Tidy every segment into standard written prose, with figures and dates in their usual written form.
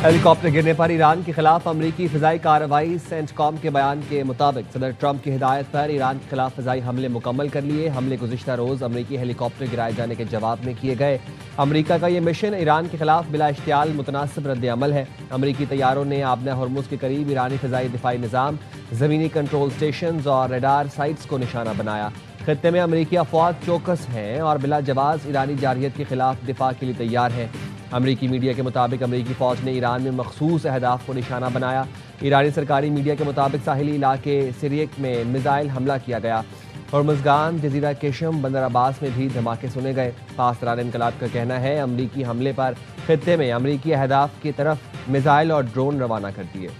Helicopter गिरने पर Iran के खिलाफ अमरीकी फिजाई कार्रवाई। सेंटकॉम के बयान के मुताबिक सदर ट्रंप की हिदायत पर ईरान के खिलाफ फिजाई हमले मुकम्मल कर लिए। हमले गुज़िश्ता रोज अमरीकी हेलीकॉप्टर गिराए जाने के जवाब में किए गए। अमरीका का ये मिशन ईरान के खिलाफ बिला इश्तियाल मुतनासिब रद्द अमल है। अमरीकी तैयारों ने आबना हरमुज के करीब ईरानी फिजाई दिफाई निज़ाम, ज़मीनी कंट्रोल स्टेशन और रडार साइट्स को निशाना बनाया। खत्ते में अमरीकी अफवाज चौकस हैं और बिला जवाब ईरानी जारहियत के खिलाफ दिफा के लिए तैयार हैं। अमरीकी मीडिया के मुताबिक अमरीकी फ़ौज ने ईरान में मखसूस अहदाफ को निशाना बनाया। ईरानी सरकारी मीडिया के मुताबिक साहिली इलाके सिरियक में मिसाइल हमला किया गया। हर्मुज़गान, जजीरा केशम, बंदर अब्बास में भी धमाके सुने गए। पासदारान इनकलाब का कहना है अमरीकी हमले पर खत्ते में अमरीकी अहदाफ की तरफ मिसाइल और ड्रोन रवाना कर दिए।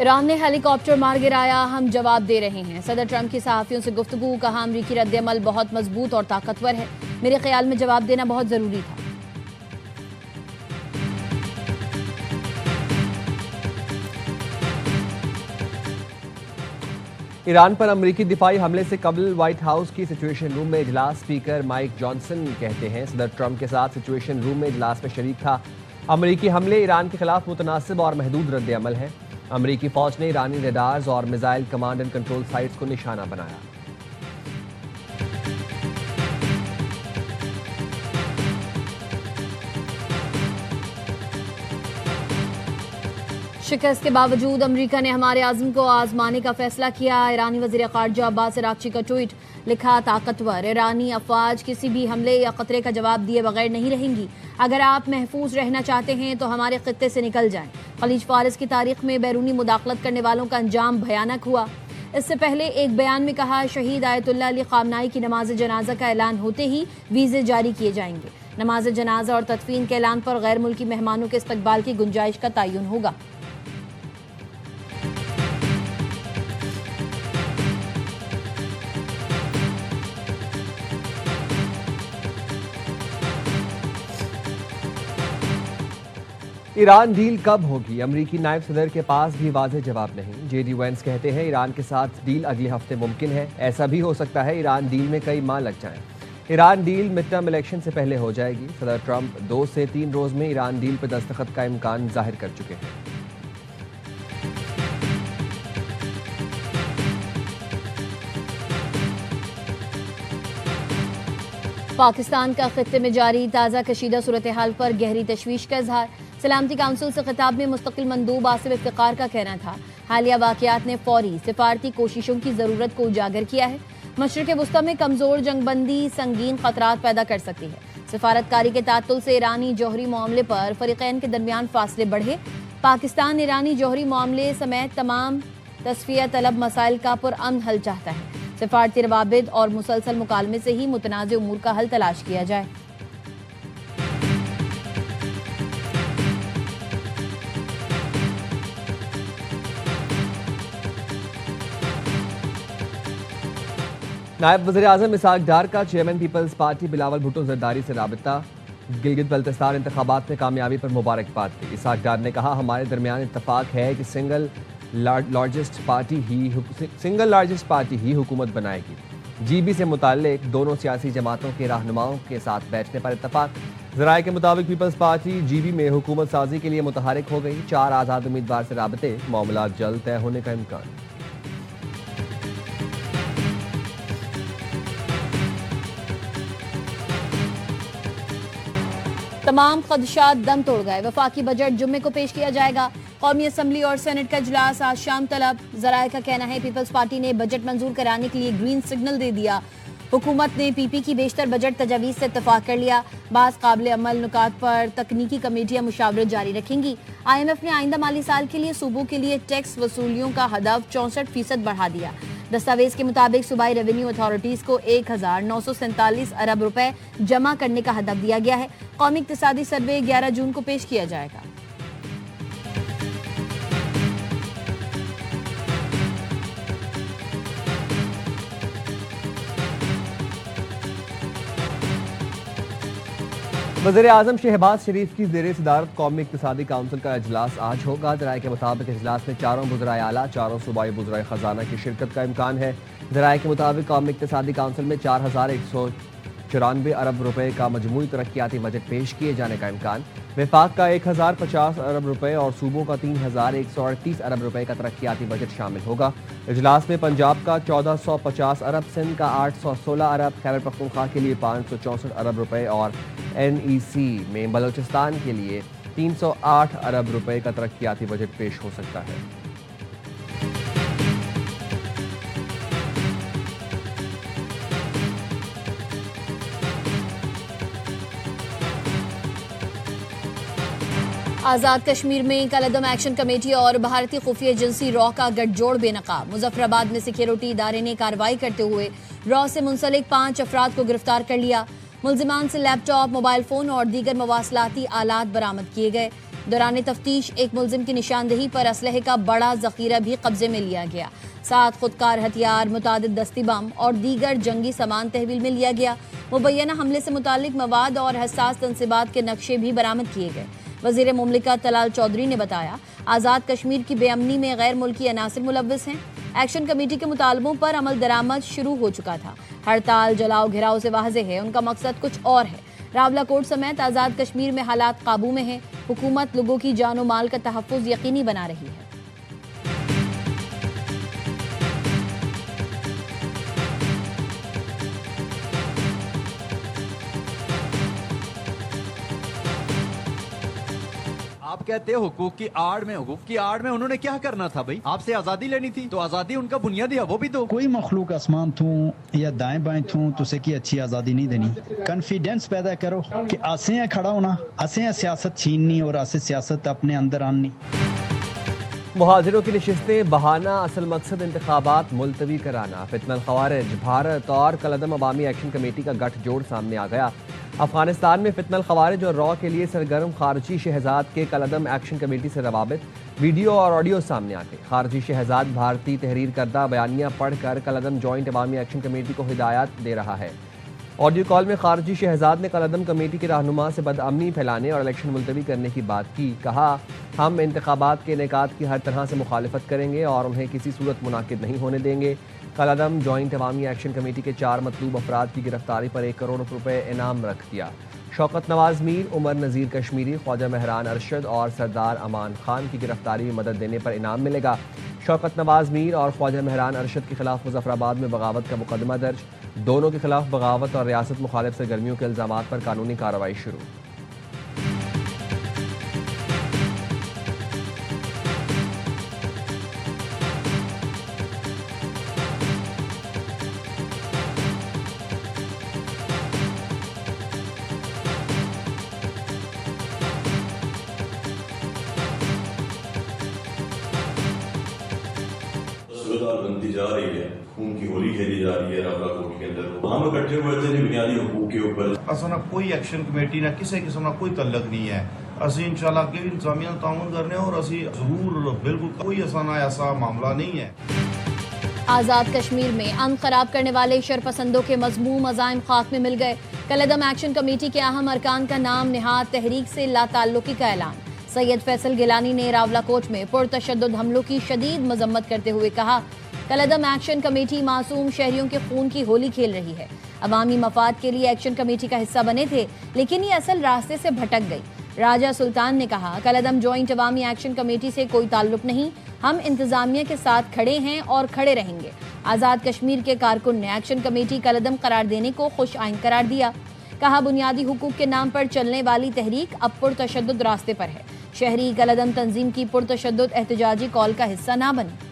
ईरान ने हेलीकॉप्टर मार गिराया, हम जवाब दे रहे हैं। सदर ट्रंप की सहाफ़ियों से गुफ्तगू, कहा अमरीकी रद्द-ए-अमल बहुत मजबूत और ताकतवर है। मेरे ख्याल में जवाब देना बहुत ज़रूरी था। ईरान पर अमरीकी दिफाई हमले से कबल व्हाइट हाउस की सिचुएशन रूम में इजलास स्पीकर माइक जॉनसन कहते हैं सदर ट्रंप के साथ सिचुएशन रूम में इजलास में शरीक था। अमरीकी हमले ईरान के खिलाफ मुतनासिब और महदूद रद्द अमल है। अमरीकी फौज ने ईरानी रडार्स और missile command and control sites को निशाना बनाया। शिकस्त के बावजूद अमेरिका ने हमारे आज़म को आजमाने का फैसला किया। ईरानी वज़ीर ख़ारजा अब्बास अराग़ची का ट्वीट, लिखा ताकतवर, ईरानी अफवाज किसी भी हमले या खतरे का जवाब दिए बगैर नहीं रहेंगी। अगर आप महफूज रहना चाहते हैं तो हमारे खत्ते से निकल जाएं। खलीज फारिस की तारीख में बैरूनी मुदाखलत करने वालों का अंजाम भयानक हुआ। इससे पहले एक बयान में कहा, शहीद आयतुल्लाह अली ख़ामनाई की नमाज जनाजा का ऐलान होते ही वीज़े जारी किए जाएंगे। नमाज जनाजा और तदफीन के ऐलान पर गैर मुल्की मेहमानों के इस्तकबाल की गुंजाइश का तयन होगा। ईरान डील कब होगी? अमरीकी नायब सदर के पास भी वाज़ेह जवाब नहीं। जेडी वेंस कहते हैं ईरान के साथ डील अगले हफ्ते मुमकिन है। ऐसा भी हो सकता है ईरान डील में कई माह लग जाएं। Iran deal mid term election से पहले हो जाएगी। सदर ट्रंप 2 से 3 रोज में ईरान डील पर दस्तखत का इम्कान जाहिर कर चुके हैं। पाकिस्तान का खित्ते में जारी ताज़ा कशीदा सूरत हाल पर गहरी तशवीश का इजहार। सलामती काउंसिल से खिताब में मुस्तकिल मंदूब आसिफ इफ्तिकार का कहना था, हालिया वाक़यात ने फौरी सिफारती कोशिशों की ज़रूरत को उजागर किया है। मशरिक़ वुस्ता में कमज़ोर जंगबंदी संगीन ख़तरात पैदा कर सकती है। सिफारतकारी के तातुल से ईरानी जौहरी मामले पर फ़रीक़ैन के दरमियान फासले बढ़े। पाकिस्तान ईरानी जौहरी मामले समेत तमाम तस्फिया तलब मसाइल का पुरअमन हल चाहता है। सिफारती रवाबित और मुसलसल मुकालमे से ही मुतनाज़ उमूर का हल तलाश किया जाए। नायब वज़ीर आज़म इसहाक डार का chairman Peoples Party Bilawal Bhutto Zardari से राबिता। गिलगित बल्तिस्तान इंतखाबात में कामयाबी पर मुबारकबाद दी। इसहाक डार ने कहा, हमारे दरमियान इत्तफाक है कि सिंगल लार्जेस्ट पार्टी ही हुकूमत बनाएगी। जीबी से मुताल्लिक दोनों सियासी जमातों के रहनुमाओं के साथ बैठने पर इत्तफाक। ज़राए के मुताबिक पीपल्स पार्टी जीबी में हुकूमत साजी के लिए मुतहरिक हो गई। 4 आज़ाद उम्मीदवार से राबते, मामला जल्द तय होने का इम्कान। तमाम खदशात दम तोड़ गए। वफाकी बजट जुम्मे को पेश किया जाएगा। कौमी असम्बली और सेनेट का इजलास आज शाम तलब। ज़राए का कहना है पीपल्स पार्टी ने बजट मंजूर कराने के लिए ग्रीन सिग्नल दे दिया। हुकूमत ने पीपी की बेशतर बजट तजावीज़ से इत्तफाक कर लिया। बाज़ काबिल अमल नुकात पर तकनीकी कमेटियां मुशावरत जारी रखेंगी। IMF ने आइंदा माली साल के लिए सूबों के लिए टैक्स वसूलियों का हदफ 64% बढ़ा दिया। दस्तावेज के मुताबिक सूबाई रेवेन्यू अथॉरिटीज को 1947 अरब रुपए जमा करने का हदफ दिया गया है। कौमी इक्तिसादी सर्वे 11 जून को पेश किया जाएगा। वज़ीर आज़म शहबाज शरीफ की ज़ेर सदारत कौमी इक़्तिसादी काउंसिल का इजलास आज होगा। ज़राए के मुताबिक इजलास में चारों वज़राए आला, चारों सूबाई वज़राए ख़जाना की शिरकत का इम्कान है। ज़राए के मुताबिक कौमी इक़्तिसादी काउंसिल में 4194 अरब रुपए का मजमूई तरक्याती बजट पेश किए जाने का इम्कान, वफाक का 1050 अरब रुपए और सूबों का 3138 अरब रुपए का तरक्याती बजट शामिल होगा। इजलास में पंजाब का 1450 अरब, सिंध का 816 अरब, खैबर पख्तूनख्वा के लिए 564 अरब रुपए और NEC में बलोचिस्तान के लिए 308 अरब रुपए का तरक्याती बजट पेश हो सकता है। आज़ाद कश्मीर में कलदम एक्शन कमेटी और भारतीय खुफिया एजेंसी रॉ का गठजोड़ बेनकाब। मुजफ्फराबाद में सिक्योरिटी इदारे ने कार्रवाई करते हुए रॉ से मुंसलिक 5 अफराद को गिरफ्तार कर लिया। मुलजिमान से लैपटॉप, मोबाइल फोन और दीगर मवासलाती आलात बरामद किए गए। दौरान तफ्तीश एक मुलजिम की निशानदेही पर असलहे का बड़ा जखीरा भी कब्जे में लिया गया। 7 खुदकार हथियार, मुतादिद दस्ती बम और दीगर जंगी सामान तहवील में लिया गया। मुबैना हमले से मुतालिक मवाद और हसास तनसीबात के नक्शे भी बरामद किए गए। वजीर मुमलिकत तलाल चौधरी ने बताया, आज़ाद कश्मीर की बेअमनी में गैर मुल्की अनासिर मुलव्वस हैं। एक्शन कमेटी के मुतालबों पर अमल दरामद शुरू हो चुका था। हड़ताल, जलाओ घिराव से वाज़ेह है उनका मकसद कुछ और है। रावलाकोट समेत आज़ाद कश्मीर में हालात काबू में हैं। हुकूमत लोगों की जानो माल का तहफ़्फ़ुज़ यकीनी बना रही है। आप कहते हैं हुकूक की आड़ में उन्होंने क्या करना था भाई? आपसे आजादी लेनी थी, तो आजादी उनका बुनियादी है, वो भी दो। कोई मखलूक आसमान थू या दाएं बाएं थू तो उसे की अच्छी आजादी नहीं देनी। कॉन्फिडेंस पैदा करो कि आसे खड़ा होना, आसे सियासत छीननी और आसे सियासत अपने अंदर आनी। मुहाजिरों की नशिस्तें बहाना, असल मकसद इंतखाबात मुलतवी कराना। फितनल खवारिज, भारत और कलदम अवामी एक्शन कमेटी का गठजोड़ सामने आ गया। अफगानिस्तान में फितनल खवारिज और रॉ के लिए सरगर्म खारजी शहजाद के कलदम एक्शन कमेटी से रवाबित, वीडियो और ऑडियो सामने आ गए। खारजी शहजाद भारतीय तहरीर करदा बयानिया पढ़कर कलदम जॉइंट अवामी एक्शन कमेटी को हिदायत दे रहा है। ऑडियो कॉल में खारजी शहजाद ने कलदम कमेटी के रहनुमा से बदअमनी फैलाने और इलेक्शन मुलतवी करने की बात की। कहा, हम इंतखाबात के इनेकाद की हर तरह से मुखालिफत करेंगे और उन्हें किसी सूरत मुनाकिद नहीं होने देंगे। कलदम जॉइंट अवामी एक्शन कमेटी के 4 मतलूब अफराद की गिरफ्तारी पर 1 करोड़ रुपए इनाम रख दिया। शौकत नवाज मीर, उमर नज़ीर कश्मीरी, ख्वाजा महरान अरशद और सरदार अमान खान की गिरफ्तारी में मदद देने पर इनाम मिलेगा। शौकत नवाज मीर और ख्वाजा महरान अरशद के खिलाफ मुजफ्फराबाद में बगावत का मुकदमा दर्ज। दोनों के खिलाफ बगावत और रियासत मुखालिफ सरगर्मियों के इल्जामात पर कानूनी कार्रवाई शुरू। बनती जा रही है, खून की होली खेली जा रही है रावलाकोट के अंदर। हम इकट्ठे हुए थे बुनियादी हुकूक के ऊपर। असना कोई एक्शन कमेटी ना किसी किस्म का कोई तल्लक नहीं है। असी इंशाल्लाह के इंतजामिया ताउन करने और असी जरूर बिल्कुल कोई असाना ऐसा मामला नहीं है। आज़ाद कश्मीर में अमन खराब करने वाले शरपसंदों के मजमूम अज़ाइम खाक में मिल गए। कलदम एक्शन कमेटी के अहम अरकान का नाम निहाद तहरीक से लाताल्लुकी का ऐलान। सैयद फैसल गिलानी ने रावलाकोट में पुरतशद्दुद हमलों की शदीद मजम्मत करते हुए कहा, कलदम एक्शन कमेटी मासूम शहरियों के खून की होली खेल रही है। अवामी मफाद के लिए एक्शन कमेटी का हिस्सा बने थे, लेकिन ये असल रास्ते से भटक गई। राजा सुल्तान ने कहा, कलदम जॉइंट अवामी एक्शन कमेटी से कोई ताल्लुक नहीं, हम इंतजामिया के साथ खड़े हैं और खड़े रहेंगे। आज़ाद कश्मीर के कारकुन ने एक्शन कमेटी कलदम करार देने को खुश आइन करार दिया। कहा, बुनियादी हुकूक के नाम पर चलने वाली तहरीक अब पुरतशद्दुद रास्ते पर है। शहरी कलदम तंजीम की पुरतशद्दुद एहतजाजी कॉल का हिस्सा ना बने।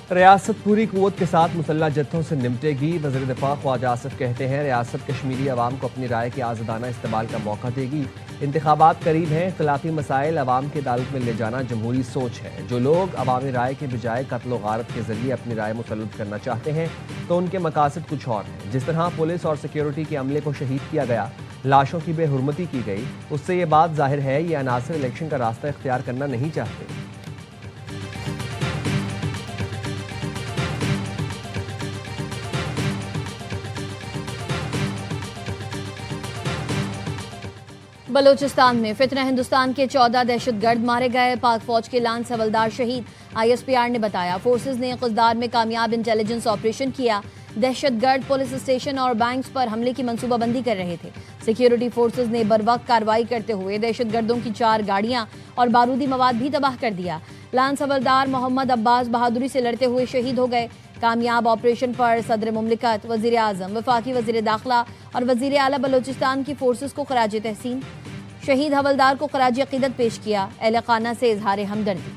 रियासत पूरी कुव्वत के साथ मुसल्लह जत्थों से निपटेगी। वज़ीर दिफा ख्वाजा आसिफ कहते हैं, रियासत कश्मीरी अवाम को अपनी राय के आज़ादाना इस्तेमाल का मौका देगी। इंतखाबात करीब हैं, इख्तिलाफी मसाइल अवाम के अदालत में ले जाना जमहूरी सोच है। जो लोग अवामी राय के बजाय कत्ल व गारत के जरिए अपनी राय मुसल्लत करना चाहते हैं तो उनके मकासद कुछ और हैं। जिस तरह पुलिस और सिक्योरिटी के अमले को शहीद किया गया, लाशों की बेहुरमती की गई, उससे ये बात जाहिर है ये अनासर इलेक्शन का रास्ता इख्तियार करना नहीं चाहते। बलूचिस्तान में फितना हिंदुस्तान के 14 दहशतगर्द मारे गए, पाक फौज के लांस हवलदार शहीद। ISPR ने बताया फोर्सेज ने कुजदार में कामयाब इंटेलिजेंस ऑपरेशन किया। दहशतगर्द पुलिस स्टेशन और बैंक्स पर हमले की मंसूबाबंदी कर रहे थे। सिक्योरिटी फोर्सेज ने बरवक्त कार्रवाई करते हुए दहशतगर्दों की 4 गाड़ियां और बारूदी मवाद भी तबाह कर दिया। लांस हवलदार मोहम्मद अब्बास बहादुरी से लड़ते हुए शहीद हो गए। कामयाब ऑपरेशन पर सदर मुमलिकत, वजीर आजम, वफाकी वजीर दाखिला और वजीर आला बलूचिस्तान की फोर्सेज को खराज तहसीन। शहीद हवलदार को खराज अकीदत पेश किया। अहले खाना से इजहार हमदर्दी।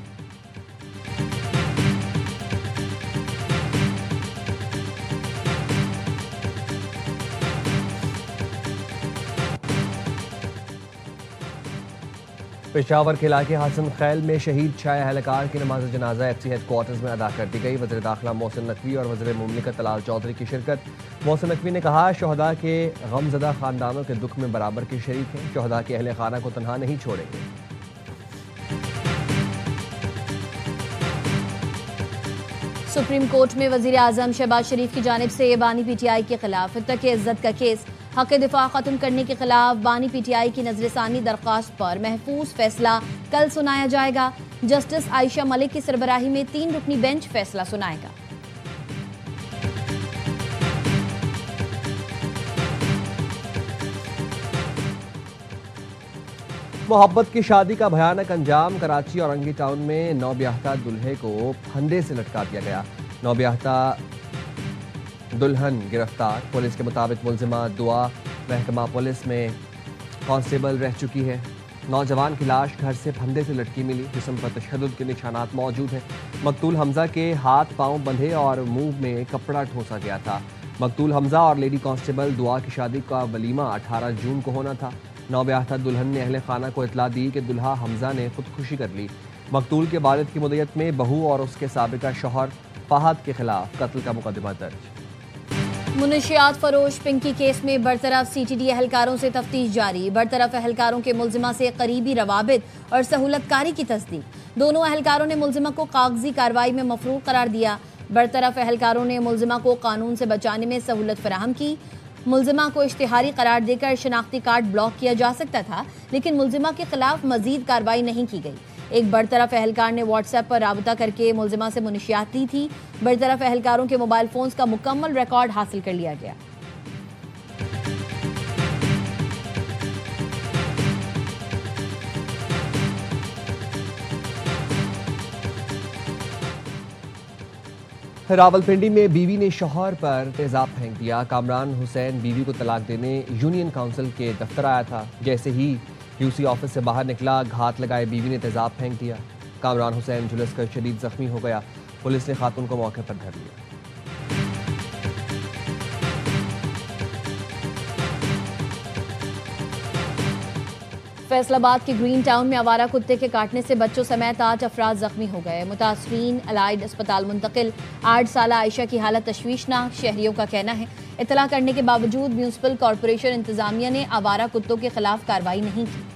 पेशावर के इलाके हसन खैल में शहीद 6 एहलकार की नमाज जनाजा FC हेडक्वार्टर्स में अदा कर दी गई। वज़ीर दाखिला मोहसिन नकवी और वज़ीर मुमलिकत तलाल चौधरी की शिरकत। मोहसिन नकवी ने कहा शहदा के गमज़दा खानदानों के दुख में बराबर के शरीक हैं, शहदा के अहले खाना को तनहा नहीं छोड़ेंगे। सुप्रीम कोर्ट में वजीर आजम शहबाज शरीफ की जानिब से बानी PTI के खिलाफ तक इज्जत का केस। हक दिफा खत्म करने के खिलाफ बानी PTI की नजरसानी दरख्वास्त पर महफूज फैसला कल सुनाया जाएगा। जस्टिस आयशा मलिक की सरबराही में 3 रुकनी बेंच फैसला सुनाएगा। मोहब्बत की शादी का भयानक अंजाम। कराची और अंगी टाउन में नौब्याहता दुल्हे को फंदे से लटका दिया गया। नौब्याहता दुल्हन गिरफ्तार। पुलिस के मुताबिक मुलजिमा दुआ महकमा पुलिस में कांस्टेबल रह चुकी है। नौजवान की लाश घर से फंदे से लटकी मिली, जिस्म पर तशद्दुद के निशानात मौजूद हैं। मकतूल हमजा के हाथ पांव बंधे और मुंह में कपड़ा ठोसा गया था। मकतूल हमजा और लेडी कांस्टेबल दुआ की शादी का वलीमा 18 जून को होना था। नौब्याहता दुल्हन ने अहले खाना को इतला दी कि दुल्हा हमजा ने खुदकुशी कर ली। मकतूल के वालिद की मुद्दत में बहू और उसके साबिका शौहर फहद के खिलाफ कत्ल का मुकदमा दर्ज। मुनशियात फरोश पिंकी केस में बरतरफ CTD एहलकारों से तफ्तीश जारी। बरतरफ एहलकारों के मुलजिमा से करीबी रवाबित और सहूलतकारी की तस्दीक। दोनों एहलकारों ने मुलजिमा को कागजी कार्रवाई में मफरूर करार दिया। बरतरफ एहलकारों ने मुलजिमा को कानून से बचाने में सहूलत फराहम की। मुलजिमा को इश्तिहारी करार देकर शनाख्ती कार्ड ब्लॉक किया जा सकता था, लेकिन मुलजिमा के खिलाफ मजीद कार्रवाई नहीं की गई। एक बरतरफ एहलकार ने व्हाट्सएप पर राबता करके मुलजिमा से मुनशियात ली थी। बरतरफ एहलकारों के मोबाइल फोन्स का मुकम्मल रिकॉर्ड हासिल कर लिया गया। रावलपिंडी में बीवी ने शौहर पर तेजाब फेंक दिया। कामरान हुसैन बीवी को तलाक देने यूनियन काउंसिल के दफ्तर आया था। जैसे ही UC ऑफिस से बाहर निकला, घात लगाए बीवी ने तेजाब फेंक दिया। कामरान हुसैन झुलस कर शदीद जख्मी हो गया। पुलिस ने खातून को मौके पर धर लिया। फैसलाबाद के ग्रीन टाउन में आवारा कुत्ते के काटने से बच्चों समेत 8 अफराद जख्मी हो गए। मुतासरीन अलाइड अस्पताल मुंतकिल। 8 साल आयशा की हालत तशवीशनाक, शहरियों का कहना है। इतला करने के बावजूद म्यूनिसिपल कॉरपोरेशन इंतजामिया ने आवारा कुत्तों के खिलाफ कार्रवाई नहीं की।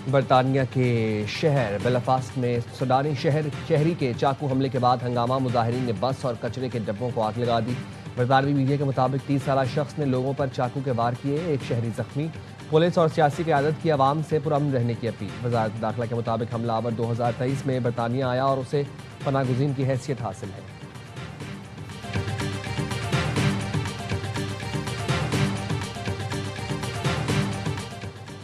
बरतानिया के शहर बेलफास्ट में सुडानी शहरी के चाकू हमले के बाद हंगामा। मुजाहिरीन ने बस और कचरे के डब्बों को आग लगा दी। बरतानवी मीडिया के मुताबिक 30 साल शख्स ने लोगों पर चाकू के वार किए, एक शहरी जख्मी। पुलिस और सियासी क़यादत की आवाम से पुरअमन रहने की अपील। वज़ारत दाखिला के मुताबिक हमलावर 2023 में बरतानिया आया और उसे पनागुज़ीन की हैसियत हासिल है।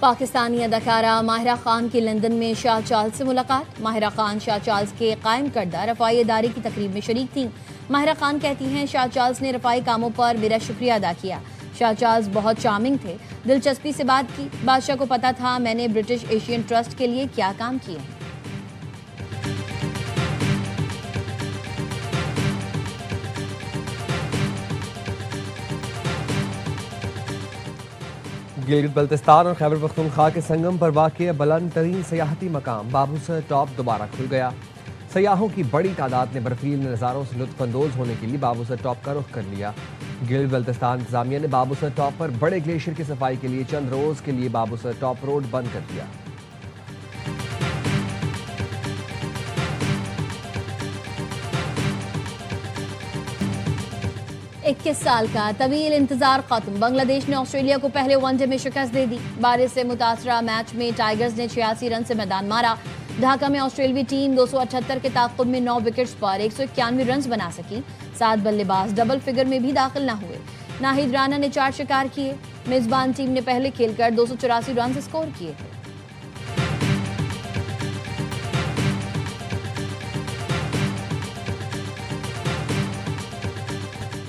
पाकिस्तानी अदाकारा माहिरा खान की लंदन में शाह चार्ल्स से मुलाकात। माहिरा खान शाह चार्ल्स के कायम करदा रफ़ाई इदारे की तकरीब में शरीक थीं। माहिरा खान कहती हैं शाह चार्ल्स ने रफ़ाई कामों पर मेरा शुक्रिया अदा किया। शाह चार्ल्स बहुत चार्मिंग थे, दिलचस्पी से बात की। बादशाह को पता था मैंने ब्रिटिश एशियन ट्रस्ट के लिए क्या काम किए हैं। गिलगित बल्तिस्तान और खैबर पख्तूनख्वा के संगम पर वाक़ बुलंद तरीन सियाहती मकाम बाबूसर टॉप दोबारा खुल गया। सयाहों की बड़ी तादाद ने बर्फीले नज़ारों से लुत्फानंदोज होने के लिए बाबूसर टॉप का रुख कर लिया। गिल्ड बल्तिस्तान इंतजामिया ने बाबूसर टॉप पर बड़े ग्लेशियर की सफाई के लिए चंद रोज के लिए बाबूसर टॉप रोड बंद कर दिया। इक्कीस साल का तवील इंतजार खत्म। बांग्लादेश ने ऑस्ट्रेलिया को पहले वनडे में शिकस्त दे दी। बारिश से मुतासरा मैच में टाइगर्स ने 86 रन से मैदान मारा। ढाका में ऑस्ट्रेलियाई टीम 278 के ताक़ुब में 9 विकेट्स पर 191 रन बना सकी। 7 बल्लेबाज डबल फिगर में भी दाखिल न हुए। नाहिद राना ने 4 शिकार किए। मेजबान टीम ने पहले खेलकर 284 रन स्कोर किए थे।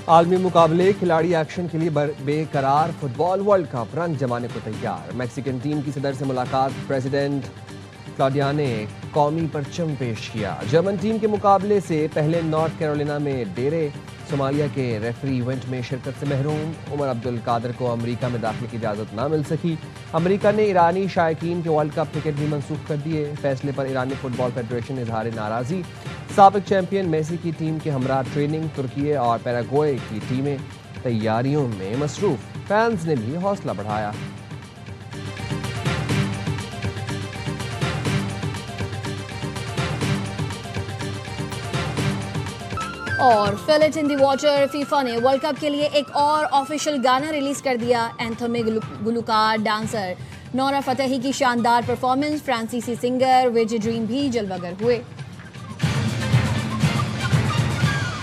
आलमी मुकाबले खिलाड़ी एक्शन के लिए बेकरार। फुटबॉल वर्ल्ड कप रंग जमाने को तैयार। मैक्सिकन टीम की सदर से मुलाकात। प्रेसिडेंट क्लॉडिया ने कौमी परचम पेश किया। जर्मन टीम के मुकाबले से पहले नॉर्थ कैरोलिना में डेरे। सोमालिया के रेफरी इवेंट में शिरकत से महरूम। उमर अब्दुल कादर को अमेरिका में दाखिले की इजाज़त न मिल सकी। अमेरिका ने ईरानी शायकीन के वर्ल्ड कप टिकट भी मनसूख कर दिए। फैसले पर ईरानी फुटबॉल फेडरेशन ने इजहार नाराज़गी। साबिक चैंपियन मेसी की टीम के हमरा ट्रेनिंग। तुर्की और पैराग्वे की टीमें तैयारियों में मसरूफ। फैंस ने भी हौसला बढ़ाया। और fill it in the water. FIFA ने वर्ल्ड कप के लिए एक और ऑफिशियल गाना रिलीज कर दिया। एंथम में गुलकार डांसर नौरा फतेही की शानदार परफॉर्मेंस। फ्रांसीसी सिंगर विजय ड्रीम भी जलवागर हुए।